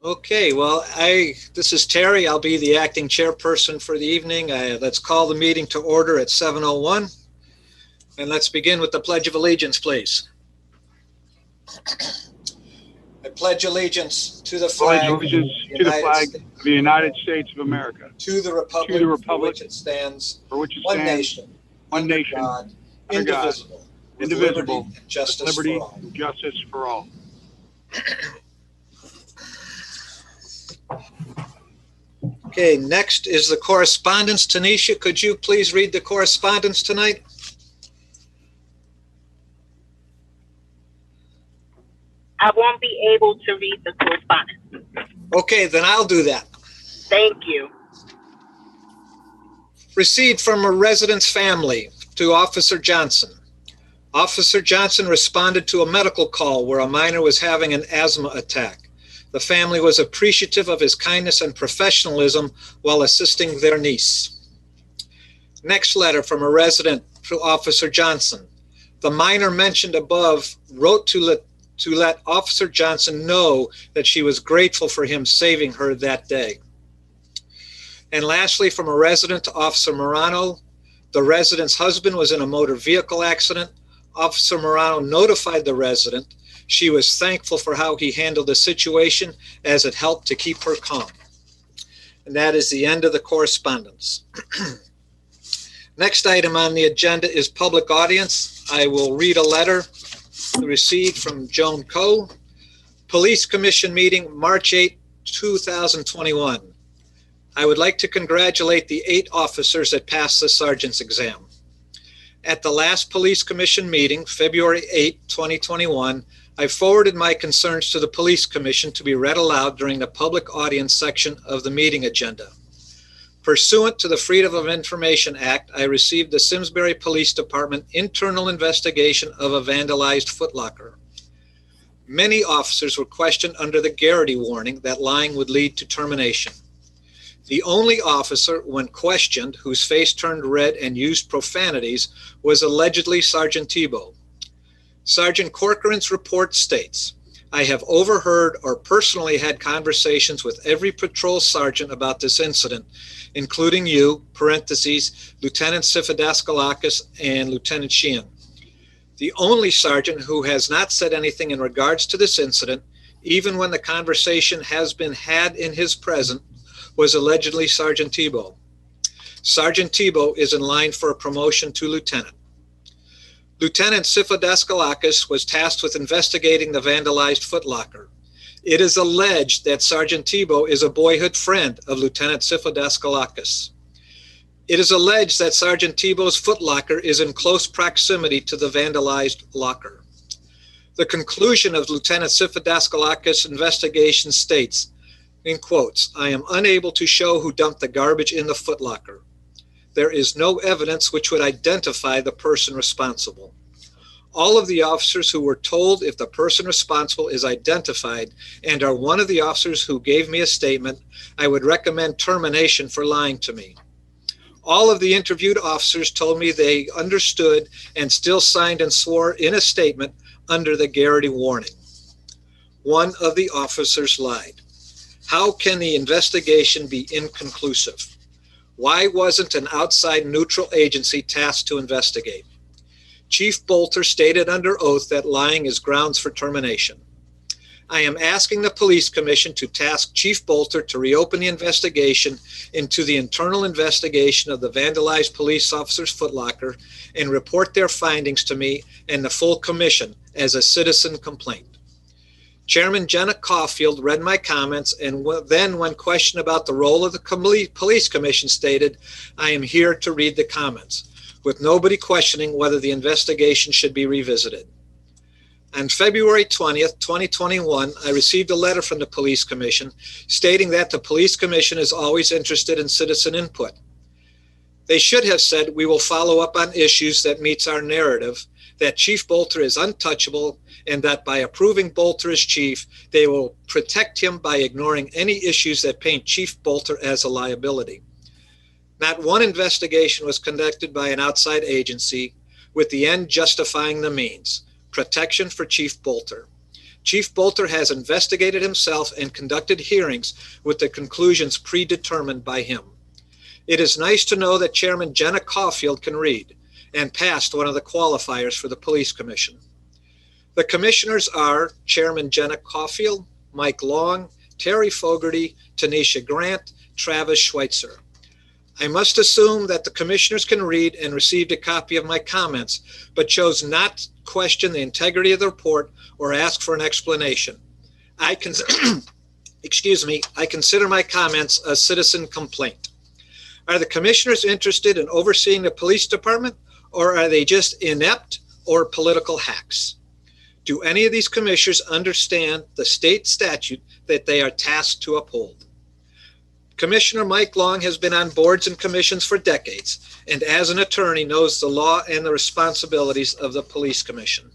Okay, well, this is Terry. I'll be the acting chairperson for the evening. Let's call the meeting to order at 7:01, and let's begin with the Pledge of Allegiance, please. I pledge allegiance to the flag of the United States of America, to the republic for which it stands, one nation, under God, indivisible, with liberty and justice for all. Okay, next is the correspondence. Tanisha, could you please read the correspondence tonight? I won't be able to read the correspondence. Okay, then I'll do that. Thank you. Received from a resident's family to Officer Johnson. Officer Johnson responded to a medical call where a minor was having an asthma attack. The family was appreciative of his kindness and professionalism while assisting their niece. Next letter from a resident to Officer Johnson. The minor mentioned above wrote to let Officer Johnson know that she was grateful for him saving her that day. And lastly, from a resident to Officer Morano, the resident's husband was in a motor vehicle accident. Officer Morano notified the resident. She was thankful for how he handled the situation as it helped to keep her calm. And that is the end of the correspondence. Next item on the agenda is public audience. I will read a letter received from Joan Coe. Police Commission meeting, March 8, 2021. I would like to congratulate the 8 officers that passed the sergeant's exam. At the last Police Commission meeting, February 8, 2021, I forwarded my concerns to the Police Commission to be read aloud during the public audience section of the meeting agenda. Pursuant to the Freedom of Information Act, I received the Simsbury Police Department internal investigation of a vandalized footlocker. Many officers were questioned under the Garrity warning that lying would lead to termination. The only officer, when questioned, whose face turned red and used profanities was allegedly Sergeant Thibault. Sergeant Corcoran's report states, I have overheard or personally had conversations with every patrol sergeant about this incident, including you, parentheses, Lieutenant Sifidaskalakis and Lieutenant Sheehan. The only sergeant who has not said anything in regards to this incident, even when the conversation has been had in his presence, was allegedly Sergeant Thibault. Sergeant Thibault is in line for a promotion to lieutenant. Lieutenant Sifidaskalakis was tasked with investigating the vandalized footlocker. It is alleged that Sergeant Thibault is a boyhood friend of Lieutenant Sifidaskalakis. It is alleged that Sergeant Thibault's footlocker is in close proximity to the vandalized locker. The conclusion of Lieutenant Sifidaskalakis' investigation states, in quotes, I am unable to show who dumped the garbage in the footlocker. There is no evidence which would identify the person responsible. All of the officers who were told if the person responsible is identified and are one of the officers who gave me a statement, I would recommend termination for lying to me. All of the interviewed officers told me they understood and still signed and swore in a statement under the Garrity warning. One of the officers lied. How can the investigation be inconclusive? Why wasn't an outside neutral agency tasked to investigate? Chief Bolter stated under oath that lying is grounds for termination. I am asking the Police Commission to task Chief Bolter to reopen the investigation into the internal investigation of the vandalized police officer's footlocker and report their findings to me and the full commission as a citizen complaint. Chairman Jenna Caulfield read my comments and then, when questioned about the role of the Police Commission, stated, I am here to read the comments, with nobody questioning whether the investigation should be revisited. On February 20th, 2021, I received a letter from the Police Commission stating that the Police Commission is always interested in citizen input. They should have said, we will follow up on issues that meets our narrative, that Chief Bolter is untouchable, and that by approving Bolter as chief, they will protect him by ignoring any issues that paint Chief Bolter as a liability. Not one investigation was conducted by an outside agency, with the end justifying the means, protection for Chief Bolter. Chief Bolter has investigated himself and conducted hearings with the conclusions predetermined by him. It is nice to know that Chairman Jenna Caulfield can read and passed one of the qualifiers for the Police Commission. The commissioners are Chairman Jenna Caulfield, Mike Long, Terry Fogarty, Tanisha Grant, Travis Schweitzer. I must assume that the commissioners can read and received a copy of my comments, but chose not to question the integrity of the report or ask for an explanation. I consider my comments a citizen complaint. Are the commissioners interested in overseeing the police department, or are they just inept or political hacks? Do any of these commissioners understand the state statute that they are tasked to uphold? Commissioner Mike Long has been on boards and commissions for decades, and as an attorney knows the law and the responsibilities of the police commission.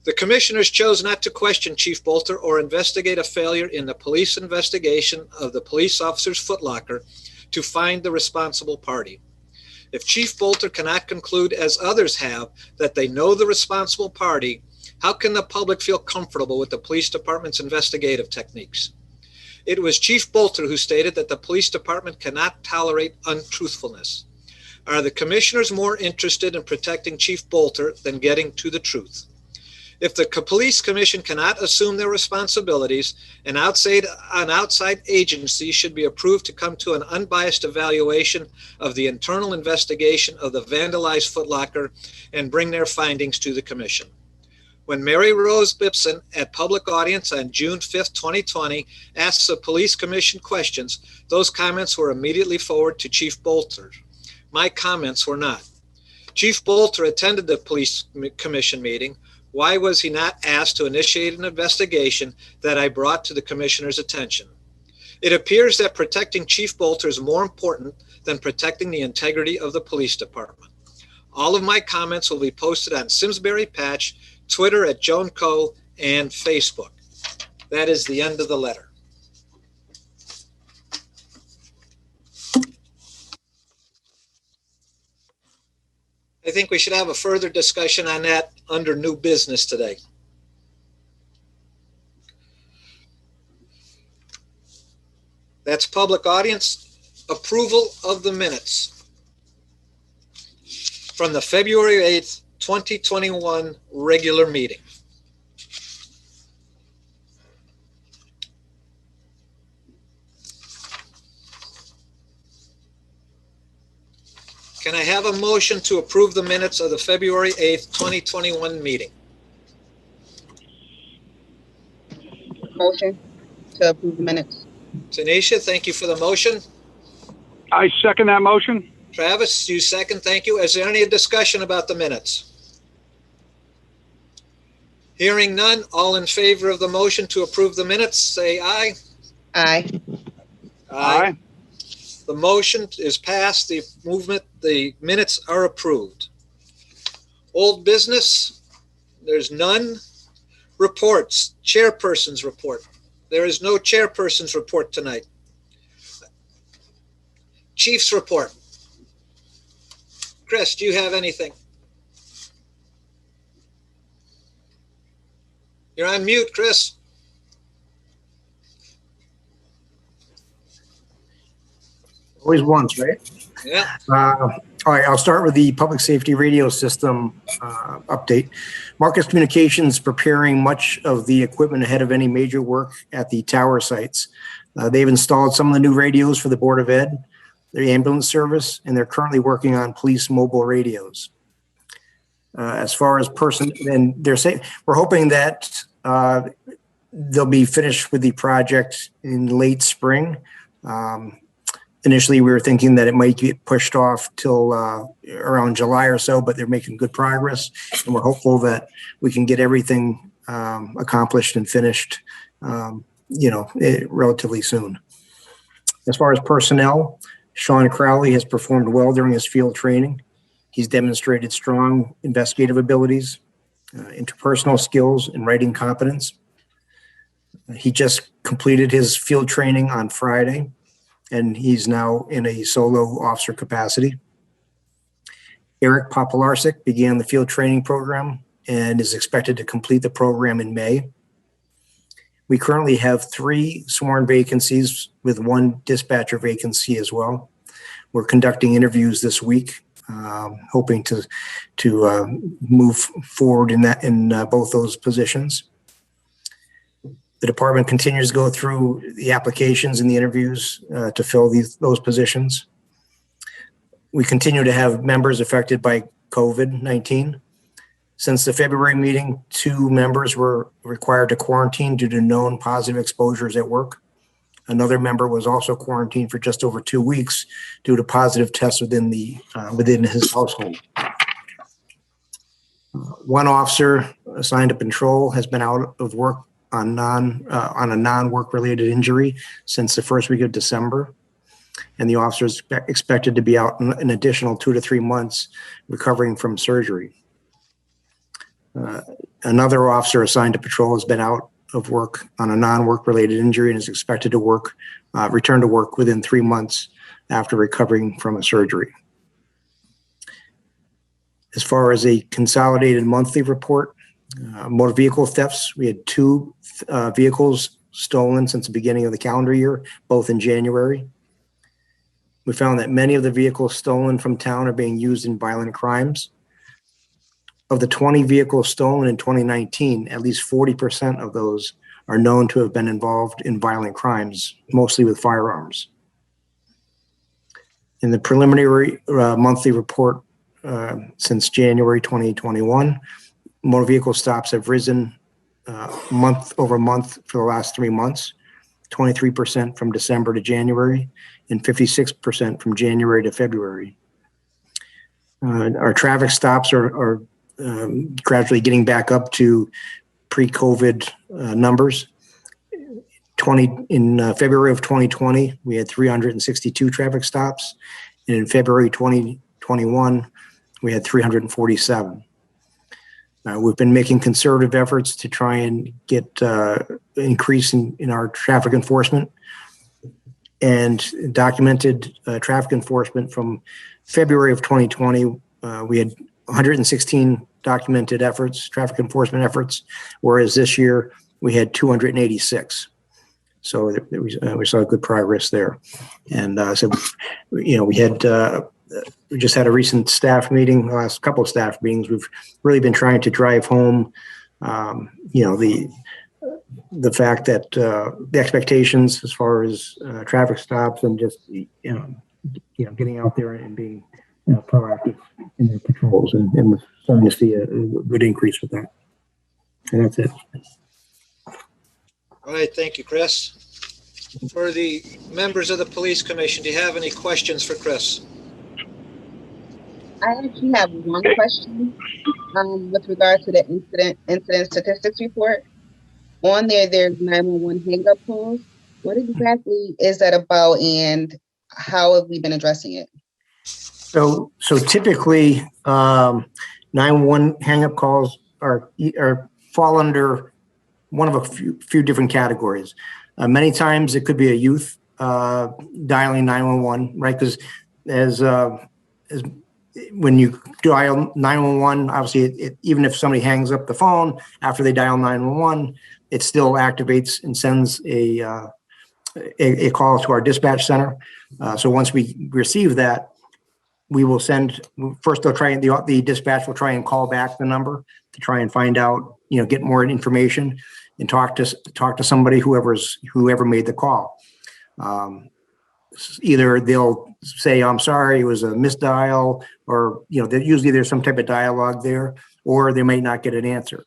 The commissioners chose not to question Chief Bolter or investigate a failure in the police investigation of the police officer's footlocker to find the responsible party. If Chief Bolter cannot conclude, as others have, that they know the responsible party, how can the public feel comfortable with the police department's investigative techniques? It was Chief Bolter who stated that the police department cannot tolerate untruthfulness. Are the commissioners more interested in protecting Chief Bolter than getting to the truth? If the police commission cannot assume their responsibilities, an outside agency should be approved to come to an unbiased evaluation of the internal investigation of the vandalized footlocker and bring their findings to the commission. When Mary Rose Bipson at public audience on June 5th, 2020, asked the police commission questions, those comments were immediately forwarded to Chief Bolter. My comments were not. Chief Bolter attended the police commission meeting. Why was he not asked to initiate an investigation that I brought to the commissioner's attention? It appears that protecting Chief Bolter is more important than protecting the integrity of the police department. All of my comments will be posted on Simsbury Patch, Twitter at Joan Coe, and Facebook. That is the end of the letter. I think we should have a further discussion on that under new business today. That's public audience. Approval of the minutes from the February 8th, 2021 regular meeting. Can I have a motion to approve the minutes of the February 8th, 2021 meeting? Motion to approve the minutes. Tanisha, thank you for the motion. I second that motion. Travis, you second, thank you. Is there any discussion about the minutes? Hearing none, all in favor of the motion to approve the minutes, say aye. Aye. Aye. The motion is passed. The minutes are approved. Old business, there's none. Reports, chairperson's report. There is no chairperson's report tonight. Chief's report. Chris, do you have anything? You're on mute, Chris. Always once, right? Yeah. All right, I'll start with the public safety radio system update. Marcus Communications preparing much of the equipment ahead of any major work at the tower sites. They've installed some of the new radios for the Board of Ed, the ambulance service, and they're currently working on police mobile radios. As far as and they're saying, we're hoping that they'll be finished with the project in late spring. Initially, we were thinking that it might get pushed off till around July or so, but they're making good progress, and we're hopeful that we can get everything accomplished and finished, relatively soon. As far as personnel, Sean Crowley has performed well during his field training. He's demonstrated strong investigative abilities, interpersonal skills, and writing competence. He just completed his field training on Friday, and he's now in a solo officer capacity. Eric Popolarsik began the field training program and is expected to complete the program in May. We currently have 3 sworn vacancies with 1 dispatcher vacancy as well. We're conducting interviews this week, hoping to move forward in both those positions. The department continues to go through the applications and the interviews to fill those positions. We continue to have members affected by COVID-19. Since the February meeting, 2 members were required to quarantine due to known positive exposures at work. Another member was also quarantined for just over 2 weeks due to positive tests within his household. 1 officer assigned to patrol has been out of work on a non-work related injury since the first week of December. And the officer is expected to be out an additional 2 to 3 months recovering from surgery. Another officer assigned to patrol has been out of work on a non-work related injury and is expected to return to work within 3 months after recovering from a surgery. As far as a consolidated monthly report, motor vehicle thefts, we had 2 vehicles stolen since the beginning of the calendar year, both in January. We found that many of the vehicles stolen from town are being used in violent crimes. Of the 20 vehicles stolen in 2019, at least 40% of those are known to have been involved in violent crimes, mostly with firearms. In the preliminary monthly report since January 2021, motor vehicle stops have risen month over month for the last 3 months, 23% from December to January, and 56% from January to February. Our traffic stops are gradually getting back up to pre-COVID numbers. In February of 2020, we had 362 traffic stops, and in February 2021, we had 347. We've been making conservative efforts to try and get increase in our traffic enforcement, and documented traffic enforcement from February of 2020. We had 116 documented traffic enforcement efforts, whereas this year we had 286. So we saw good progress there. And we just had a recent staff meeting, the last couple of staff meetings. We've really been trying to drive home, the fact that the expectations as far as traffic stops and just, getting out there and being proactive in their patrols, and we're starting to see a good increase with that. And that's it. All right, thank you, Chris. For the members of the Police Commission, do you have any questions for Chris? I actually have one question with regard to the incident statistics report. On there's 911 hang-up calls. What exactly is that about, and how have we been addressing it? So typically, 911 hang-up calls fall under one of a few different categories. Many times it could be a youth dialing 911, right? Because as when you dial 911, obviously, even if somebody hangs up the phone after they dial 911, it still activates and sends a call to our dispatch center. So once we receive that, we will send, first the dispatch will try and call back the number to try and find out, get more information and talk to somebody, whoever made the call. Either they'll say, I'm sorry, it was a misdial, or, usually there's some type of dialogue there, or they may not get an answer.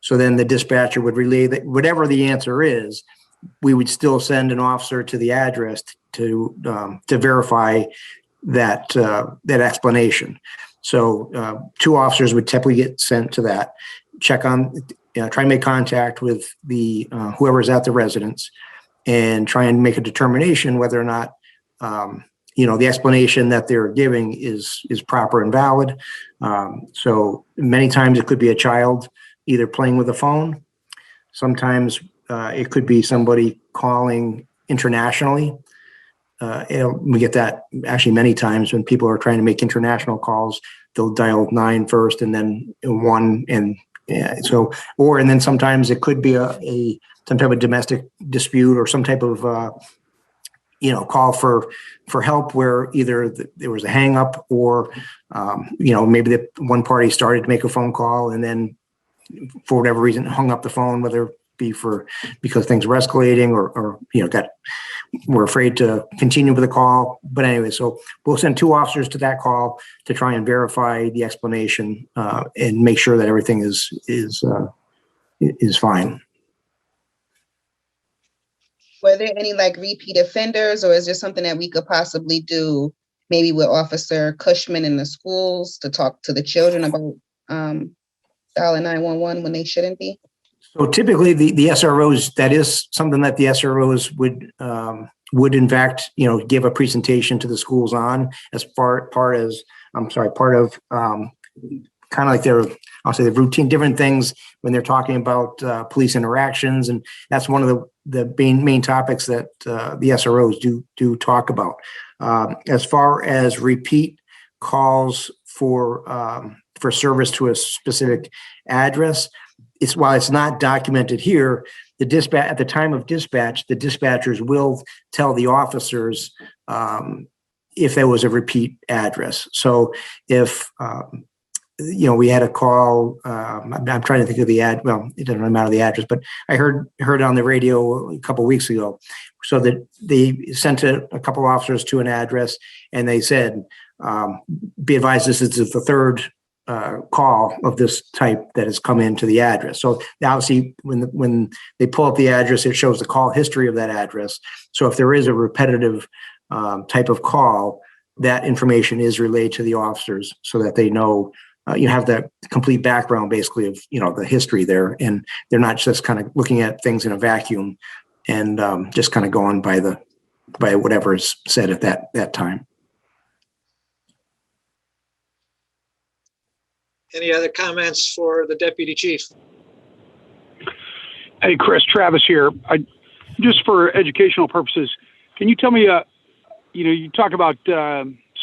So then the dispatcher would relay that whatever the answer is, we would still send an officer to the address to verify that explanation. So 2 officers would typically get sent to that, check on, try and make contact with the whoever's at the residence, and try and make a determination whether or not the explanation that they're giving is proper and valid. So many times it could be a child either playing with a phone. Sometimes it could be somebody calling internationally. We get that actually many times when people are trying to make international calls. They'll dial 9 first and then 1, and then sometimes it could be a some type of domestic dispute or some type of, call for help where either there was a hang up or, maybe the one party started to make a phone call and then for whatever reason hung up the phone, whether it be because things were escalating or were afraid to continue with the call. But anyway, so we'll send 2 officers to that call to try and verify the explanation and make sure that everything is fine. Were there any like repeat offenders, or is there something that we could possibly do maybe with Officer Cushman in the schools to talk to the children about dialing 911 when they shouldn't be? So typically the SROs, that is something that the SROs would in fact, give a presentation to the schools on as part of kind of like the routine, different things when they're talking about police interactions. And that's one of the main topics that the SROs do talk about. As far as repeat calls for service to a specific address, while it's not documented here, at the time of dispatch, the dispatchers will tell the officers if there was a repeat address. So if we had a call, I'm trying to think of the it doesn't really matter the address, but I heard on the radio a couple of weeks ago, so that they sent a couple officers to an address and they said, be advised, this is the third call of this type that has come into the address. So obviously when they pull up the address, it shows the call history of that address. So if there is a repetitive type of call, that information is relayed to the officers so that they know, you have that complete background basically of, the history there. And they're not just kind of looking at things in a vacuum and just kind of going by whatever is said at that time. Any other comments for the deputy chief? Hey, Chris, Travis here. Just for educational purposes, can you tell me, you talk about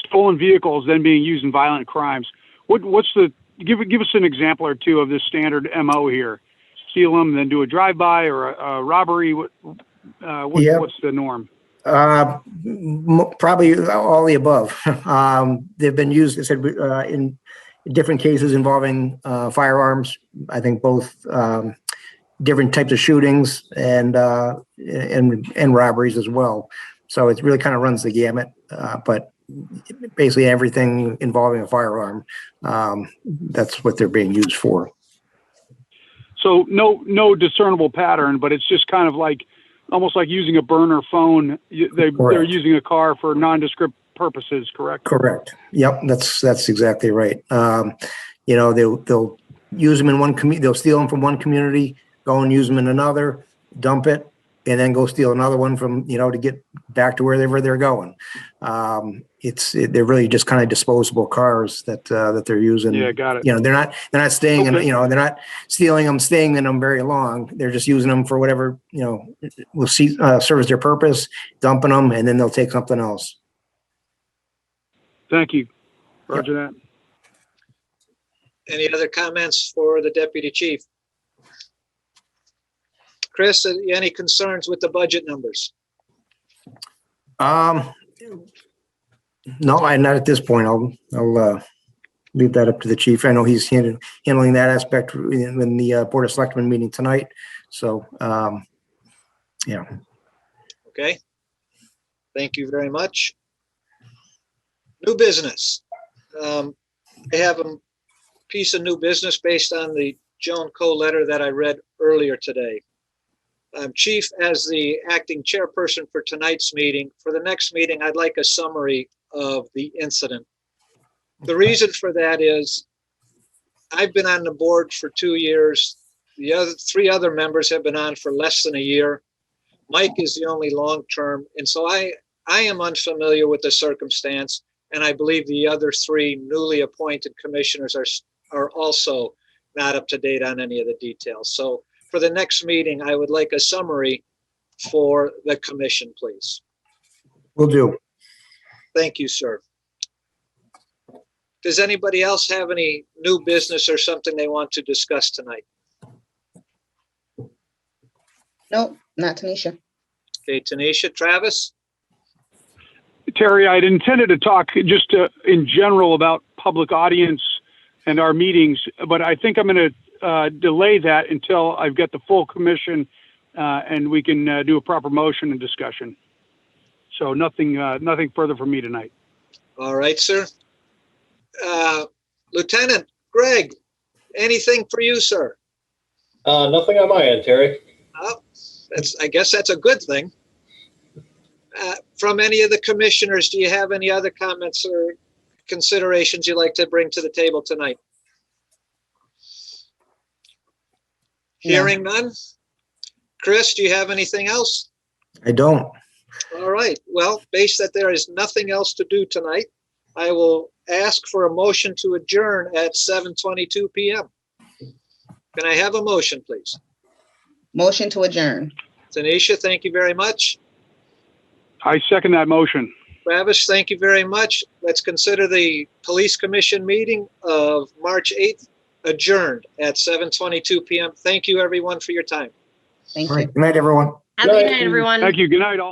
stolen vehicles then being used in violent crimes. Give us an example or two of this standard MO here. Steal them, then do a drive-by or a robbery. What's the norm? Probably all the above. They've been used, I said, in different cases involving firearms. I think both different types of shootings and robberies as well. So it really kind of runs the gamut. But basically everything involving a firearm, that's what they're being used for. So no discernible pattern, but it's just kind of like almost like using a burner phone. They're using a car for nondescript purposes, correct? Correct. Yep, that's exactly right. They'll use them in one community. They'll steal them from one community, go and use them in another, dump it, and then go steal another one from to get back to wherever they're going. They're really just kind of disposable cars that they're using. Yeah, got it. They're not staying in, they're not stealing them, staying in them very long. They're just using them for whatever will serve their purpose, dumping them, and then they'll take something else. Thank you. Roger that. Any other comments for the deputy chief? Chris, any concerns with the budget numbers? No, I'm not at this point. I'll leave that up to the chief. I know he's handling that aspect in the Board of Selectmen meeting tonight. So, yeah. Okay. Thank you very much. New business. I have a piece of new business based on the Joan Coe letter that I read earlier today. Chief, as the acting chairperson for tonight's meeting, for the next meeting, I'd like a summary of the incident. The reason for that is I've been on the board for 2 years. The other 3 other members have been on for less than a year. Mike is the only long-term. And so I am unfamiliar with the circumstance. And I believe the other 3 newly appointed commissioners are also not up to date on any of the details. So for the next meeting, I would like a summary for the commission, please. Will do. Thank you, sir. Does anybody else have any new business or something they want to discuss tonight? Nope, not Tanisha. Okay, Tanisha, Travis? Terry, I'd intended to talk just in general about public audience and our meetings, but I think I'm going to delay that until I've got the full commission and we can do a proper motion and discussion. So nothing further from me tonight. All right, sir. Lieutenant Greg, anything for you, sir? Nothing on my end, Terry. I guess that's a good thing. From any of the commissioners, do you have any other comments or considerations you'd like to bring to the table tonight? No. Hearing none. Chris, do you have anything else? I don't. All right. Well, based that there is nothing else to do tonight, I will ask for a motion to adjourn at 7:22 p.m. Can I have a motion, please? Motion to adjourn. Tanisha, thank you very much. I second that motion. Travis, thank you very much. Let's consider the Police Commission meeting of March 8th adjourned at 7:22 p.m. Thank you, everyone, for your time. Thank All you. right. Good night, everyone. Have a good night, everyone. Thank you. Good night, all.